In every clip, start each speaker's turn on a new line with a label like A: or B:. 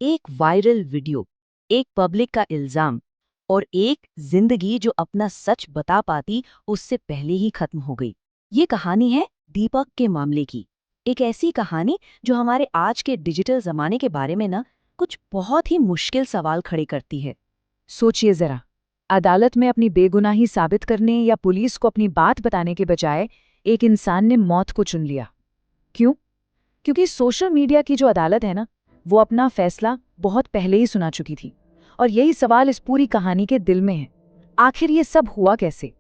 A: एक viral video, एक public का इल्जाम और एक जिंदगी जो अपना सच बता पाती उससे पहले ही खत्म हो गई। ये कहानी है दीपक के मामले की। एक ऐसी कहानी जो हमारे आज के डिजिटल जमाने के बारे में कुछ बहुत ही मुश्किल सवाल खड़े करती है।
B: सोचिए जरा, अदालत में अपनी बेगुनाही साबित करने या पुलिस को अपनी बात बताने के बजाय एक इंसान ने मौत को चुन लिया। क्यों? क्योंकि सोशल मीडिया की जो अदालत है ना, वो अपना फैसला बहुत पहले ही सुना चुकी थी। और यही सवाल इस पूरी कहानी के दिल में है। आखिर ये सब हुआ कैसे?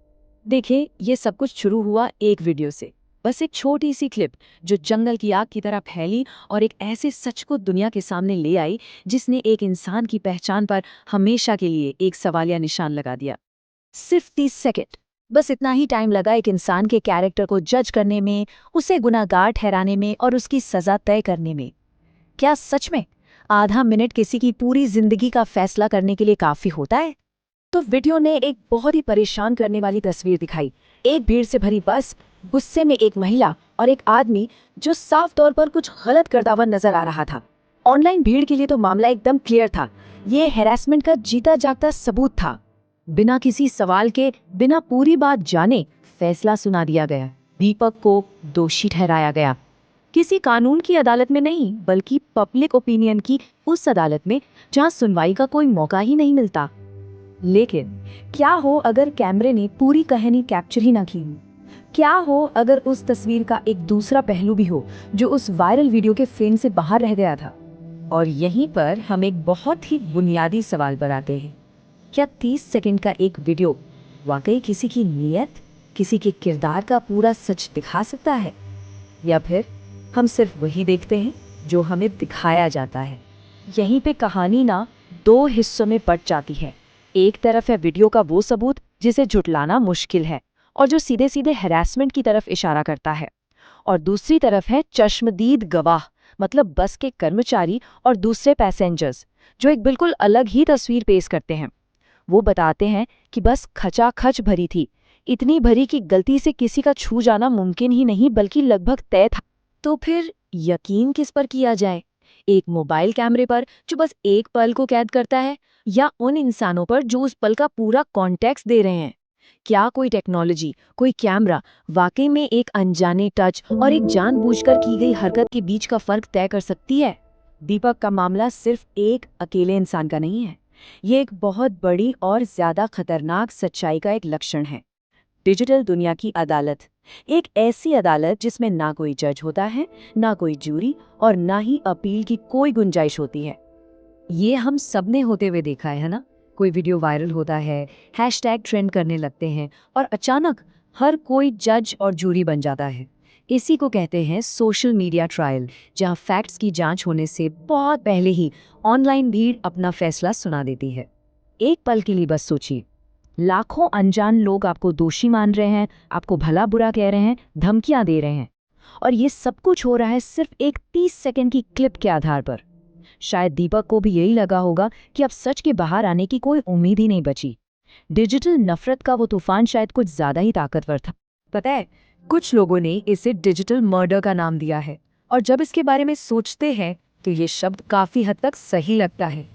A: देखिए, ये सब कुछ शुरू हुआ एक वीडियो से। बस एक छोटी सी क्लिप जो जंगल की आग की तरह फैली और एक ऐसे सच को दुनिया के सामने ले आई जिसने एक इंसान की पहचान पर हमेशा के लिए एक सवालिया निशान लगा दिया। सिर्फ 30 सेकंड, बस इतना ही टाइम लगा एक इंसान के कैरेक्टर को जज करने में, उसे गुनाहगार ठहराने में और उसकी सजा तय करने में। क्या सच में आधा मिनट किसी की पूरी जिंदगी का फैसला करने के लिए काफी होता है? तो वीडियो ने एक बहुत ही परेशान करने वाली तस्वीर दिखाई। एक भीड़ से भरी बस, गुस्से में एक महिला और एक आदमी जो साफ तौर पर कुछ गलत करता हुआ नजर आ रहा था। ऑनलाइन भीड़ के लिए तो मामला एकदम क्लियर था। ये हैरेसमेंट का जीता जागता सबूत था। बिना किसी सवाल के, बिना पूरी बात जाने फैसला सुना दिया गया। दीपक को दोषी ठहराया गया। किसी कानून की अदालत में नहीं, बल्कि पब्लिक ओपिनियन की उस अदालत में जहां सुनवाई का कोई मौका ही नहीं मिलता। लेकिन क्या हो अगर कैमरे ने पूरी कहानी कैप्चर ही ना की? क्या हो अगर उस तस्वीर का एक दूसरा पहलू भी हो जो उस वायरल वीडियो के फ्रेम से बाहर रह गया था? और यहीं पर हम एक बहुत ही बुनियादी सवाल पर आते हैं। क्या 30 सेकंड का एक वीडियो वाकई किसी की नीयत, किसी के किरदार का पूरा सच दिखा सकता है? या फिर हम सिर्फ वही देखते हैं जो हमें दिखाया जाता है? यहीं पे कहानी दो हिस्सों में बट जाती है। एक तरफ है वीडियो का वो सबूत जिसे झुटलाना मुश्किल है और जो सीधे सीधे हैरेसमेंट की तरफ इशारा करता है, और दूसरी तरफ है चश्मदीद गवाह, मतलब बस के कर्मचारी और दूसरे पैसेंजर्स, जो एक बिल्कुल अलग ही तस्वीर पेश करते हैं। वो बताते हैं कि बस खचाखच भरी थी, इतनी भरी कि गलती से किसी का छू जाना मुमकिन ही नहीं बल्कि लगभग तय था। तो फिर यकीन किस पर किया जाए? एक मोबाइल कैमरे पर जो बस एक पल को कैद करता है, या उन इंसानों पर जो उस पल का पूरा कॉन्टेक्स्ट दे रहे हैं? क्या कोई टेक्नोलॉजी, कोई कैमरा वाकई में एक अनजाने टच और एक जानबूझकर की गई हरकत के बीच का फर्क तय कर सकती है? दीपक का मामला सिर्फ एक अकेले इंसान का नहीं है। ये एक बहुत बड़ी और ज्यादा खतरनाक सच्चाई का एक लक्षण है। डिजिटल दुनिया की अदालत, एक ऐसी अदालत जिसमें ना कोई जज होता है, ना कोई जूरी और ना ही अपील की कोई गुंजाइश होती है। ये हम सबने होते हुए देखा है ना? कोई वीडियो वायरल होता है, हैशटैग ट्रेंड करने लगते हैं और अचानक हर कोई जज और जूरी बन जाता है। इसी को कहते हैं सोशल मीडिया ट्रायल, जहां फैक्ट्स की जांच होने से बहुत पहले ही ऑनलाइन भीड़ अपना फैसला सुना देती है। एक पल के लिए बस सोचिए, लाखों अनजान लोग आपको दोषी मान रहे हैं, आपको भला बुरा कह रहे हैं, धमकियां दे रहे हैं, और ये सब कुछ हो रहा है सिर्फ एक 30 सेकंड की क्लिप के आधार पर। शायद दीपक को भी यही लगा होगा कि अब सच के बाहर आने की कोई उम्मीद ही नहीं बची। डिजिटल नफरत का वो तूफान शायद कुछ ज्यादा ही ताकतवर था। पता है, कुछ लोगों ने इसे डिजिटल मर्डर का नाम दिया है, और जब इसके बारे में सोचते हैं तो ये शब्द काफी हद तक सही लगता है।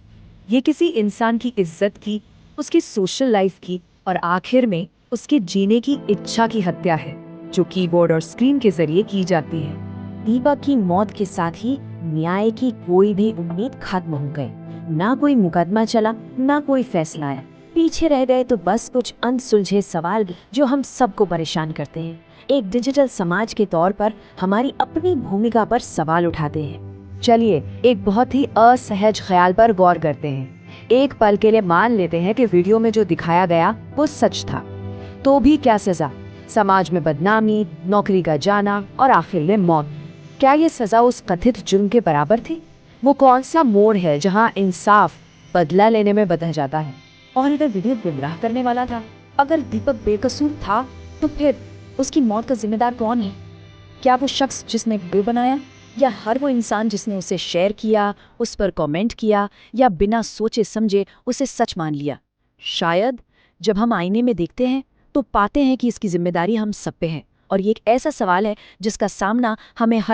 A: ये किसी इंसान की इज्जत की, उसकी सोशल लाइफ की और आखिर में उसके जीने की इच्छा की हत्या है, जो कीबोर्ड और स्क्रीन के जरिए की जाती है। दीपक की मौत के साथ ही न्याय की कोई भी उम्मीद खत्म हो गई। ना कोई मुकदमा चला, ना कोई फैसला आया। पीछे रह गए तो बस कुछ अनसुलझे सवाल जो हम सबको परेशान करते हैं। एक डिजिटल समाज के तौर पर हमारी अपनी भूमिका पर सवाल उठाते हैं। चलिए एक बहुत ही असहज ख्याल पर गौर करते हैं। एक पल के लिए मान लेते हैं कि वीडियो में जो दिखाया गया वो सच था। तो भी क्या सजा? समाज में बदनामी, नौकरी का जाना और आखिर में मौत। क्या ये सजा उस कथित जुर्म के बराबर थी? वो कौन सा मोड़ है जहां इंसाफ बदला लेने में बदल जाता है? और अगर वीडियो गुमराह करने वाला था, अगर दीपक बेकसूर था, तो फिर उसकी मौत का जिम्मेदार कौन है? क्या वो शख्स जिसने वीडियो बनाया, या हर वो इंसान जिसने उसे शेयर किया, उस पर कमेंट किया, या बिना सोचे समझे उसे सच मान लिया? शायद जब हम आईने में देखते हैं तो पाते हैं कि इसकी जिम्मेदारी हम सब पे है, और ये एक ऐसा सवाल है जिसका सामना हमें हर